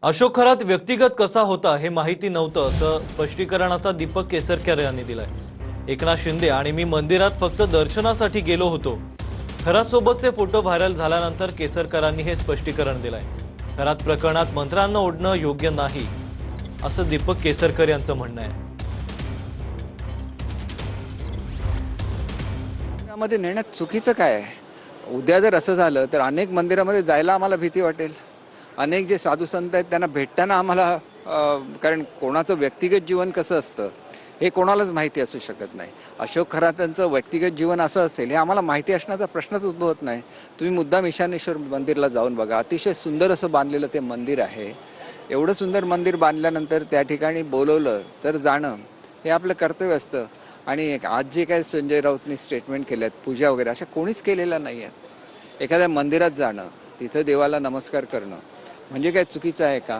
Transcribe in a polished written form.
अशोक खरात व्यक्तिगत कसा होता हे माहिती नव्हतं असं स्पष्टीकरण आता दीपक केसरकर यांनी दिलंय। एकनाथ शिंदे आणि मी मंदिरात फक्त दर्शनासाठी गेलो होतो। खरात सोबतचे फोटो व्हायरल झाल्यानंतर केसरकरांनी हे स्पष्टीकरण दिलंय। खरात प्रकरणात मंत्र्यांना ओढणं योग्य नाही असं दीपक केसरकर यांचं म्हणणं आहे। यामध्ये नेण्यात चुकीचं काय आहे? उद्या जर असं झालं तर अनेक मंदिरामध्ये जायला आम्हाला भीती वाटेल। अनेक जे साधू संत आहेत त्यांना भेटताना आम्हाला कारण कोणाचं व्यक्तिगत जीवन कसं असतं हे कोणालाच माहिती असू शकत नाही। अशोक खरातांचं व्यक्तिगत जीवन असं असेल हे आम्हाला माहिती असण्याचा प्रश्नच उद्भवत नाही। तुम्ही मुद्दाम ईशानेश्वर मंदिरला जाऊन बघा, अतिशय सुंदर असं बांधलेलं ते मंदिर आहे। एवढं सुंदर मंदिर बांधल्यानंतर त्या ठिकाणी बोलवलं तर जाणं हे आपलं कर्तव्य असतं। आणि आज जे काय संजय राऊतनी स्टेटमेंट केलेत, पूजा वगैरे अशा कोणीच केलेल्या नाही आहेत। एखाद्या मंदिरात जाणं, तिथं देवाला नमस्कार करणं म्हणजे काय चुकीचं आहे का?